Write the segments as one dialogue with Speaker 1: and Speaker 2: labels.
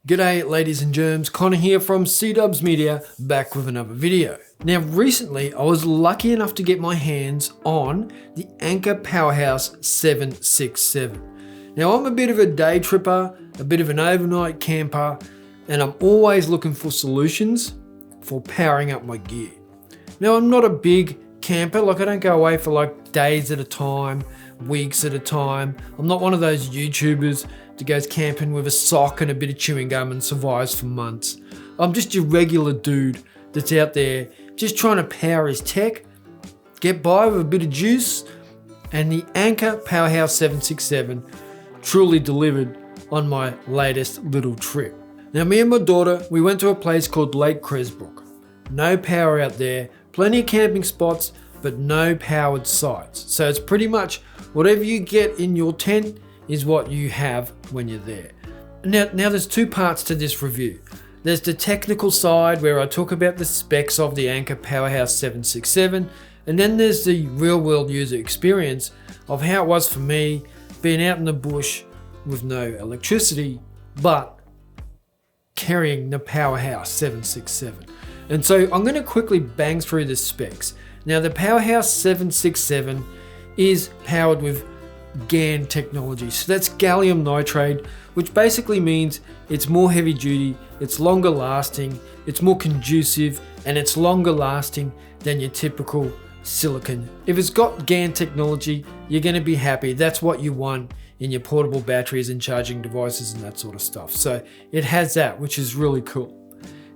Speaker 1: G'day ladies and germs, Connor here from C-Dubs Media, back with another video. Now recently I was lucky enough to get my hands on the Anker Powerhouse 767. Now I'm a bit of a day tripper, a bit of an overnight camper, and I'm always looking for solutions for powering up my gear. Now I'm not a big camper, I don't go away for days at a time, weeks at a time. I'm not one of those YouTubers that goes camping with a sock and a bit of chewing gum and survives for months. I'm just your regular dude that's out there just trying to power his tech, get by with a bit of juice, and the Anker Powerhouse 767 truly delivered on my latest little trip. Now me and my daughter, we went to a place called Lake Cresbrook. No power out there, plenty of camping spots, but no powered sites. So it's pretty much whatever you get in your tent is what you have when you're there. Now there's two parts to this review. There's the technical side where I talk about the specs of the Anker Powerhouse 767, and then there's the real world user experience of how it was for me being out in the bush with no electricity, but carrying the Powerhouse 767. And so I'm going to quickly bang through the specs. Now the Powerhouse 767 is powered with GaN technology. So that's gallium nitride, which basically means it's more heavy duty, it's longer lasting, it's more conducive, and it's longer lasting than your typical silicon. If it's got GaN technology, you're going to be happy. That's what you want in your portable batteries and charging devices and that sort of stuff. So it has that, which is really cool.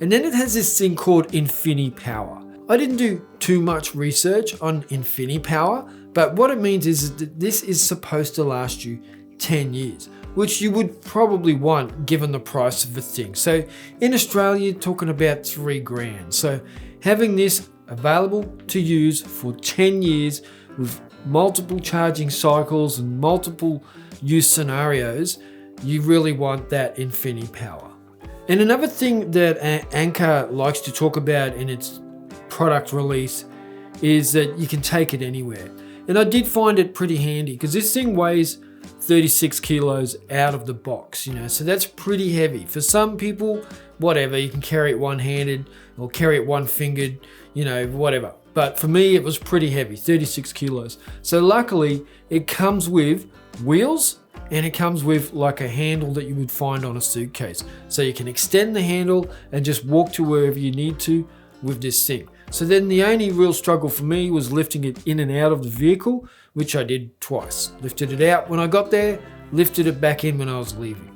Speaker 1: And then it has this thing called InfiniPower. I didn't do too much research on InfiniPower, but what it means is that this is supposed to last you 10 years, which you would probably want given the price of the thing. So in Australia, you're talking about $3,000. So having this available to use for 10 years with multiple charging cycles and multiple use scenarios, you really want that InfiniPower. And another thing that Anker likes to talk about in its product release is that you can take it anywhere. And I did find it pretty handy because this thing weighs 36 kilos out of the box, so that's pretty heavy. For some people, whatever, you can carry it one-handed or carry it one-fingered, whatever. But for me, it was pretty heavy, 36 kilos. So luckily, it comes with wheels and it comes with a handle that you would find on a suitcase. So you can extend the handle and just walk to wherever you need to with this thing. So then the only real struggle for me was lifting it in and out of the vehicle, which I did twice. Lifted it out when I got there, lifted it back in when I was leaving.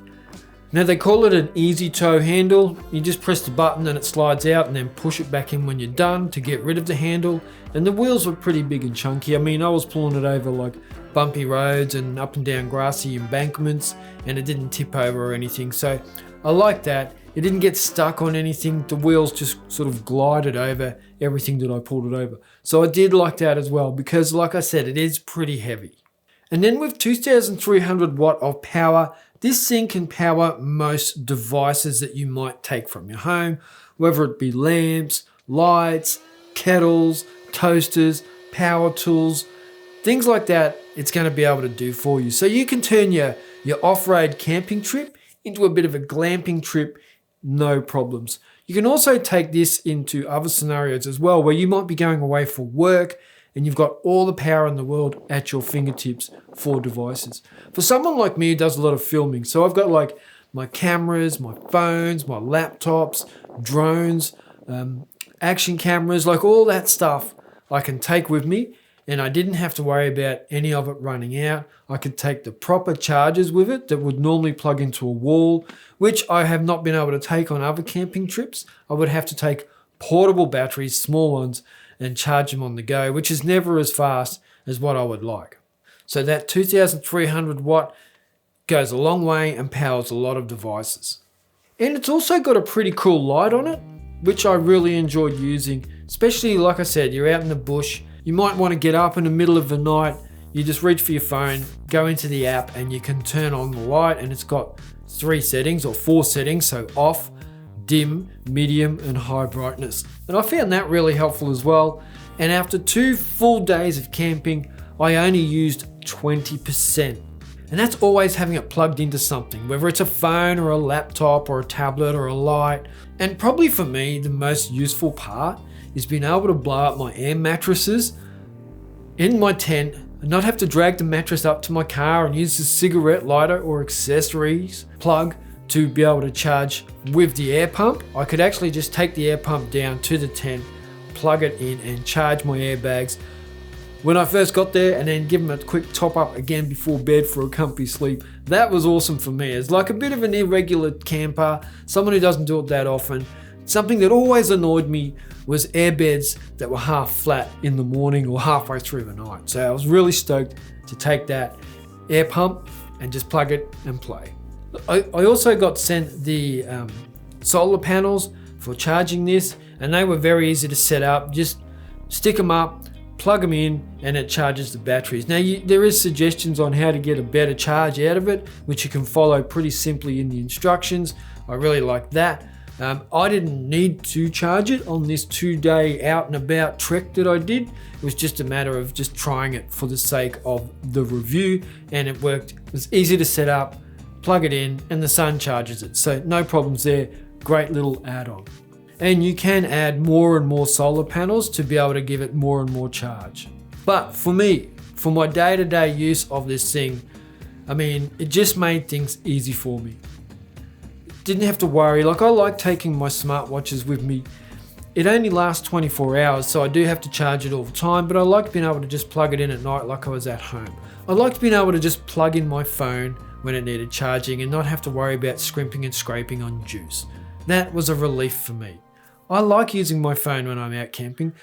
Speaker 1: Now they call it an easy tow handle. You just press the button and it slides out and then push it back in when you're done to get rid of the handle. And the wheels were pretty big and chunky. I was pulling it over bumpy roads and up and down grassy embankments, and it didn't tip over or anything. So I like that. It didn't get stuck on anything. The wheels just sort of glided over everything that I pulled it over. So I did like that as well because, like I said, it is pretty heavy. And then with 2,300 watt of power, this thing can power most devices that you might take from your home, whether it be lamps, lights, kettles, toasters, power tools, things like that. It's going to be able to do for you. So you can turn your off-road camping trip into a bit of a glamping trip, no problems. You can also take this into other scenarios as well, where you might be going away for work and you've got all the power in the world at your fingertips for devices. For someone like me who does a lot of filming, so I've got my cameras, my phones, my laptops, drones, action cameras, all that stuff I can take with me, and I didn't have to worry about any of it running out. I could take the proper chargers with it that would normally plug into a wall, which I have not been able to take on other camping trips. I would have to take portable batteries, small ones, and charge them on the go, which is never as fast as what I would like. So that 2,300 watt goes a long way and powers a lot of devices. And it's also got a pretty cool light on it, which I really enjoyed using, especially like I said, you're out in the bush. You might want to get up in the middle of the night. You just reach for your phone, go into the app, and you can turn on the light, and it's got 3 settings or 4 settings, so off, dim, medium, and high brightness. And I found that really helpful as well. And after 2 full days of camping, I only used 20%. And that's always having it plugged into something, whether it's a phone or a laptop or a tablet or a light. And probably for me, the most useful part is being able to blow up my air mattresses in my tent and not have to drag the mattress up to my car and use the cigarette lighter or accessories plug to be able to charge with the air pump. I could actually just take the air pump down to the tent, plug it in and charge my airbags when I first got there, and then give them a quick top up again before bed for a comfy sleep. That was awesome for me. It's like a bit of an irregular camper, someone who doesn't do it that often. Something that always annoyed me was airbeds that were half flat in the morning or halfway through the night. So I was really stoked to take that air pump and just plug it and play. I also got sent the solar panels for charging this, and they were very easy to set up. Just stick them up, plug them in, and it charges the batteries. Now there is suggestions on how to get a better charge out of it, which you can follow pretty simply in the instructions. I really like that. I didn't need to charge it on this 2-day out and about trek that I did. It was just a matter of just trying it for the sake of the review, and it worked. It was easy to set up, plug it in, and the sun charges it. So no problems there. Great little add-on. And you can add more and more solar panels to be able to give it more and more charge. But for me, for my day-to-day use of this thing, I mean, it just made things easy for me. Didn't have to worry. Like, I like taking my smartwatches with me. It only lasts 24 hours, so I do have to charge it all the time, but I like being able to just plug it in at night like I was at home. I liked being able to just plug in my phone when it needed charging and not have to worry about scrimping and scraping on juice. That was a relief for me. I like using my phone when I'm out camping.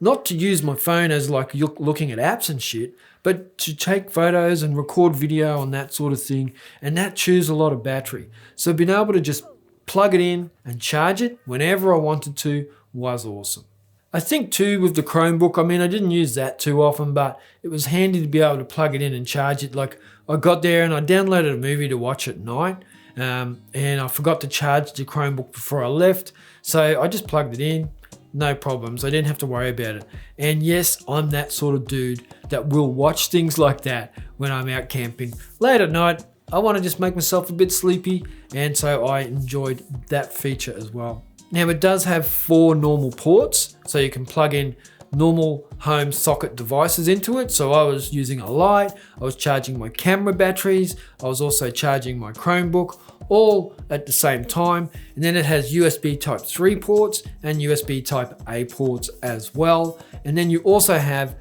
Speaker 1: Not to use my phone as like looking at apps and shit, but to take photos and record video and that sort of thing. And that chews a lot of battery. So being able to just plug it in and charge it whenever I wanted to was awesome. I think too with the Chromebook, I mean, I didn't use that too often, but it was handy to be able to plug it in and charge it. Like, I got there and I downloaded a movie to watch at night. And I forgot to charge the Chromebook before I left. So I just plugged it in. No problems. I didn't have to worry about it. And yes, I'm that sort of dude that will watch things like that when I'm out camping. Late at night, I want to just make myself a bit sleepy, and so I enjoyed that feature as well. Now, it does have 4 normal ports, so you can plug in normal home socket devices into it. So I was using a light, I was charging my camera batteries, I was also charging my Chromebook, all at the same time. And then it has USB type 3 ports and USB type A ports as well. And then you also have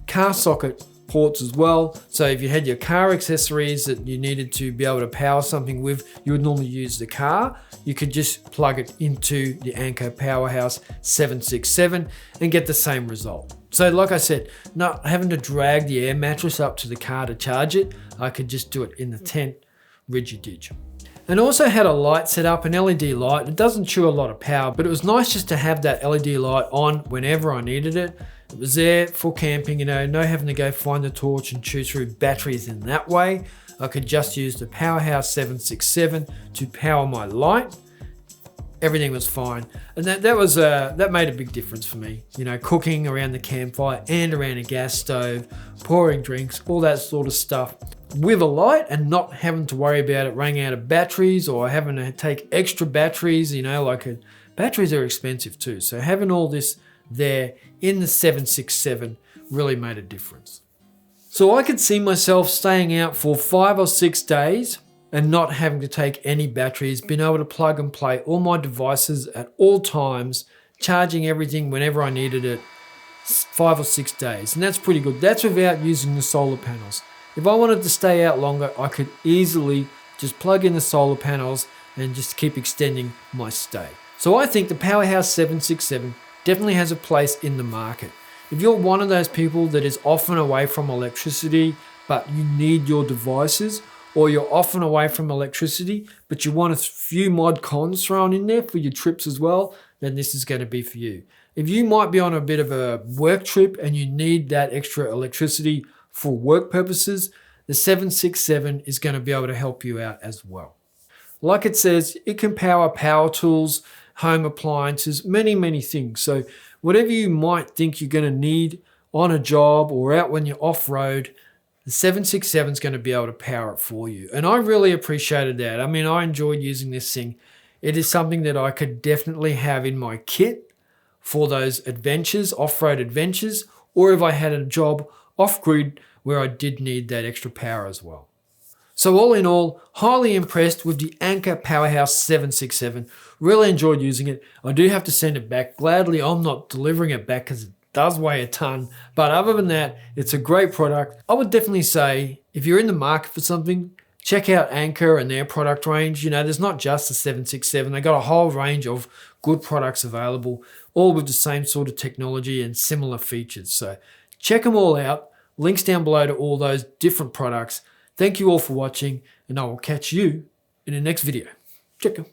Speaker 1: car socket ports as well. So if you had your car accessories that you needed to be able to power something with, you would normally use the car. You could just plug it into the Anker Powerhouse 767 and get the same result. So like I said, not having to drag the air mattress up to the car to charge it, I could just do it in the tent, ridgy-dig. And also had a light set up, an LED light. It doesn't chew a lot of power, but it was nice just to have that LED light on whenever I needed it. It was there for camping, no having to go find the torch and chew through batteries in that way. I could just use the Powerhouse 767 to power my light. Everything was fine. And that made a big difference for me. Cooking around the campfire and around a gas stove, pouring drinks, all that sort of stuff. With a light and not having to worry about it running out of batteries or having to take extra batteries, batteries are expensive too. So having all this there in the 767 really made a difference. So I could see myself staying out for 5 or 6 days and not having to take any batteries, being able to plug and play all my devices at all times, charging everything whenever I needed it, 5 or 6 days. And that's pretty good. That's without using the solar panels. If I wanted to stay out longer, I could easily just plug in the solar panels and just keep extending my stay. So I think the Powerhouse 767 definitely has a place in the market. If you're one of those people that is often away from electricity, but you need your devices, or you're often away from electricity, but you want a few mod cons thrown in there for your trips as well, then this is going to be for you. If you might be on a bit of a work trip and you need that extra electricity for work purposes, the 767 is going to be able to help you out as well. Like it says, it can power tools, home appliances, many things. So whatever you might think you're going to need on a job or out when you're off-road, the 767 is going to be able to power it for you. And I really appreciated that. I mean, I enjoyed using this thing. It is something that I could definitely have in my kit for those adventures, off-road adventures, or if I had a job off-grid where I did need that extra power as well. So all in all, highly impressed with the Anker Powerhouse 767. Really enjoyed using it. I do have to send it back. Gladly, I'm not delivering it back because it does weigh a ton. But other than that, it's a great product. I would definitely say if you're in the market for something, check out Anker and their product range. You know, there's not just the 767. They got a whole range of good products available, all with the same sort of technology and similar features. So check them all out. Links down below to all those different products. Thank you all for watching, and I will catch you in the next video. Check them.